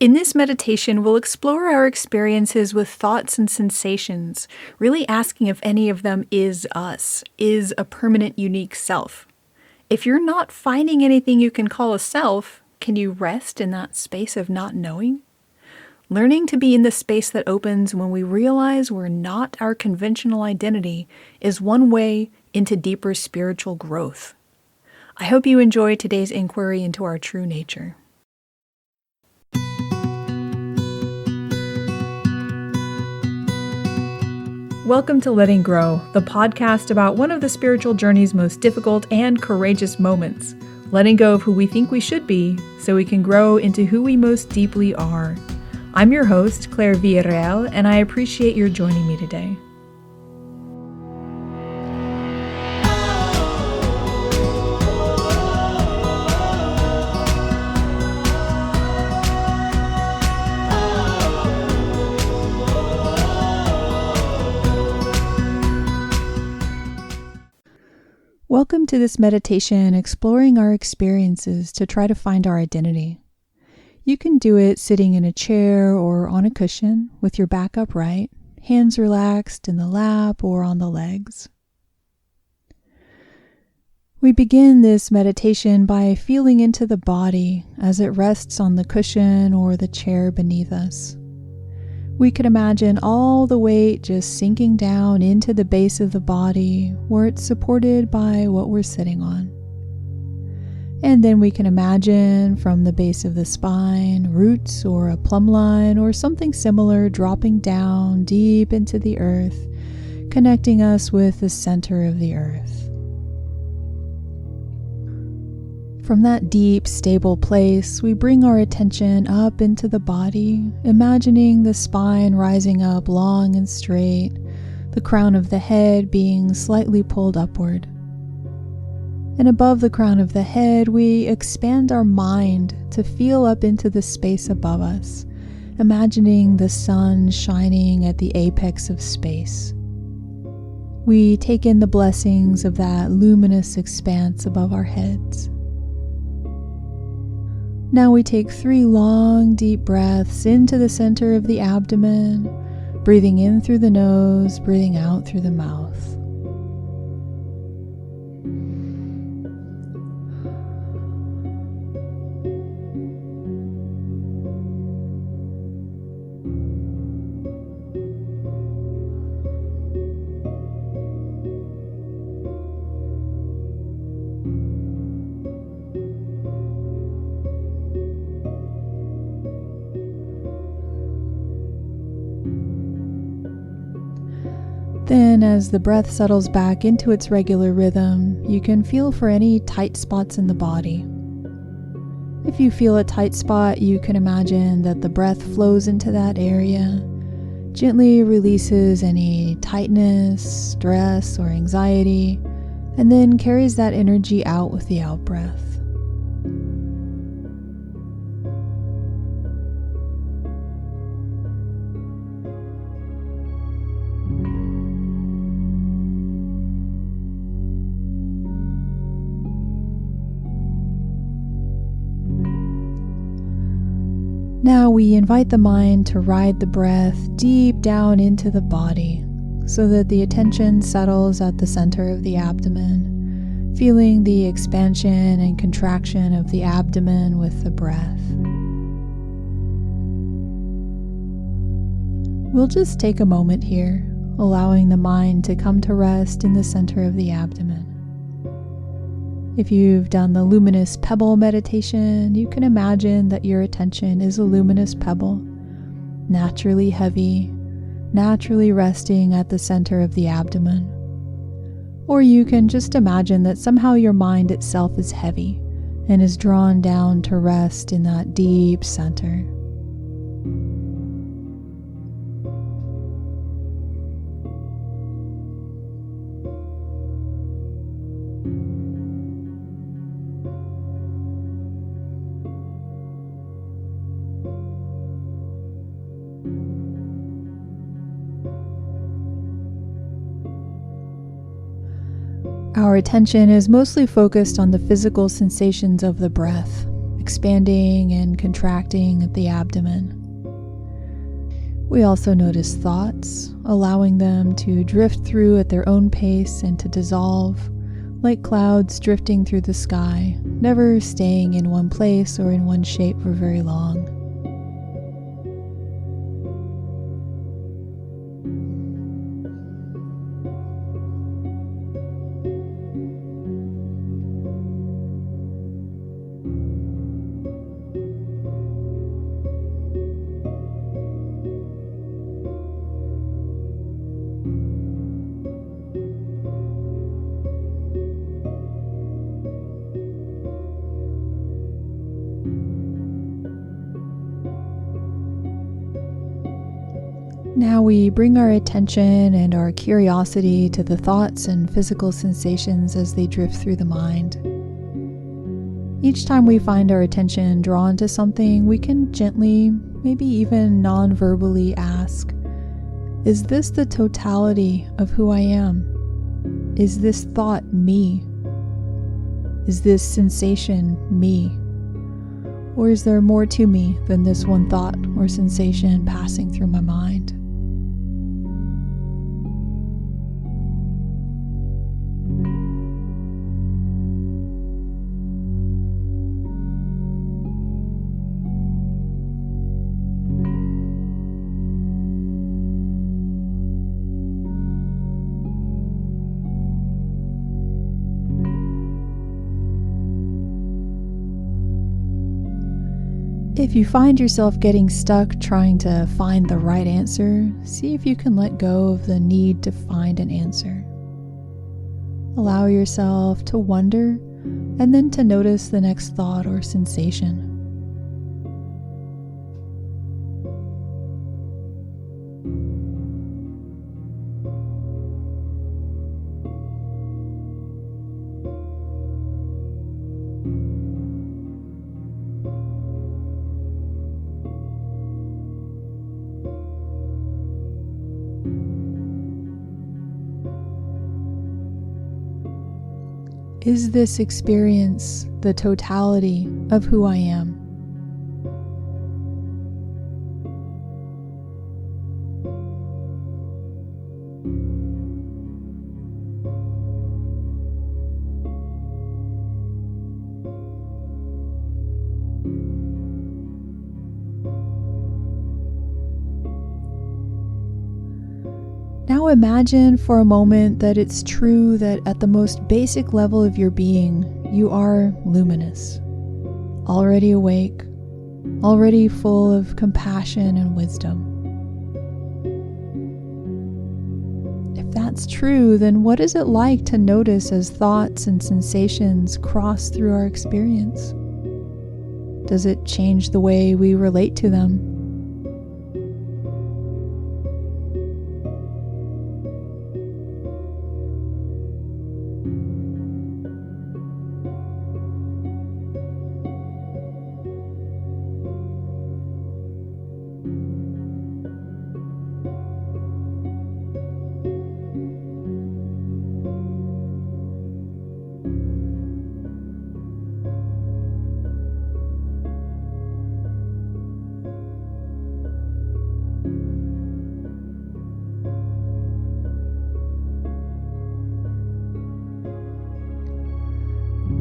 In this meditation, we'll explore our experiences with thoughts and sensations, really asking if any of them is us, is a permanent, unique self. If you're not finding anything you can call a self, can you rest in that space of not knowing? Learning to be in the space that opens when we realize we're not our conventional identity is one way into deeper spiritual growth. I hope you enjoy today's inquiry into our true nature. Welcome to Letting Grow, the podcast about one of the spiritual journey's most difficult and courageous moments, letting go of who we think we should be so we can grow into who we most deeply are. I'm your host, Claire Villarreal, and I appreciate your joining me today. Welcome to this meditation exploring our experiences to try to find our identity. You can do it sitting in a chair or on a cushion with your back upright, hands relaxed in the lap or on the legs. We begin this meditation by feeling into the body as it rests on the cushion or the chair beneath us. We could imagine all the weight just sinking down into the base of the body where it's supported by what we're sitting on. And then we can imagine from the base of the spine, roots or a plumb line or something similar dropping down deep into the earth, connecting us with the center of the earth. From that deep, stable place, we bring our attention up into the body, imagining the spine rising up long and straight, the crown of the head being slightly pulled upward. And above the crown of the head, we expand our mind to feel up into the space above us, imagining the sun shining at the apex of space. We take in the blessings of that luminous expanse above our heads. Now we take 3 long, deep breaths into the center of the abdomen, breathing in through the nose, breathing out through the mouth. Then, as the breath settles back into its regular rhythm, you can feel for any tight spots in the body. If you feel a tight spot, you can imagine that the breath flows into that area, gently releases any tightness, stress, or anxiety, and then carries that energy out with the out-breath. Now we invite the mind to ride the breath deep down into the body so that the attention settles at the center of the abdomen, feeling the expansion and contraction of the abdomen with the breath. We'll just take a moment here, allowing the mind to come to rest in the center of the abdomen. If you've done the luminous pebble meditation, you can imagine that your attention is a luminous pebble, naturally heavy, naturally resting at the center of the abdomen. Or you can just imagine that somehow your mind itself is heavy and is drawn down to rest in that deep center. Our attention is mostly focused on the physical sensations of the breath, expanding and contracting at the abdomen. We also notice thoughts, allowing them to drift through at their own pace and to dissolve, like clouds drifting through the sky, never staying in one place or in one shape for very long. Now we bring our attention and our curiosity to the thoughts and physical sensations as they drift through the mind. Each time we find our attention drawn to something, we can gently, maybe even non-verbally ask, is this the totality of who I am? Is this thought me? Is this sensation me? Or is there more to me than this one thought or sensation passing through my mind? If you find yourself getting stuck trying to find the right answer, see if you can let go of the need to find an answer. Allow yourself to wonder and then to notice the next thought or sensation. Is this experience the totality of who I am? Now imagine for a moment that it's true that at the most basic level of your being, you are luminous, already awake, already full of compassion and wisdom. If that's true, then what is it like to notice as thoughts and sensations cross through our experience? Does it change the way we relate to them?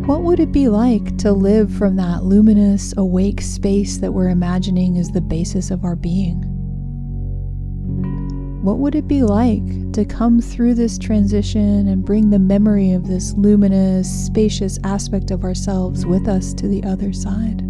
What would it be like to live from that luminous, awake space that we're imagining is the basis of our being? What would it be like to come through this transition and bring the memory of this luminous, spacious aspect of ourselves with us to the other side?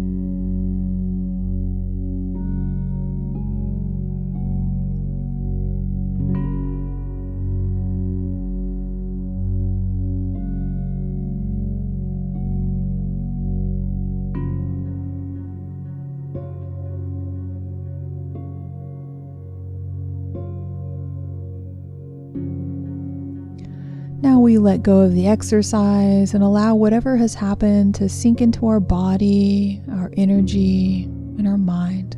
Now we let go of the exercise and allow whatever has happened to sink into our body, our energy, and our mind.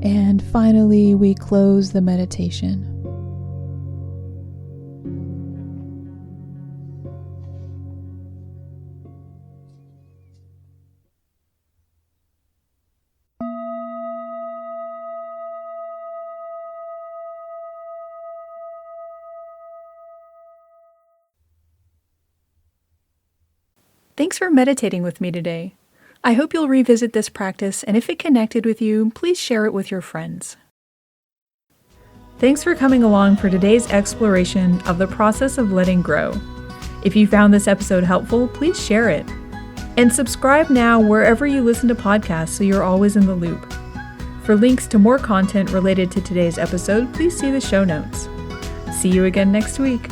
And finally, we close the meditation. Thanks for meditating with me today. I hope you'll revisit this practice, and if it connected with you, please share it with your friends. Thanks for coming along for today's exploration of the process of letting go. If you found this episode helpful, please share it. And subscribe now wherever you listen to podcasts so you're always in the loop. For links to more content related to today's episode, please see the show notes. See you again next week.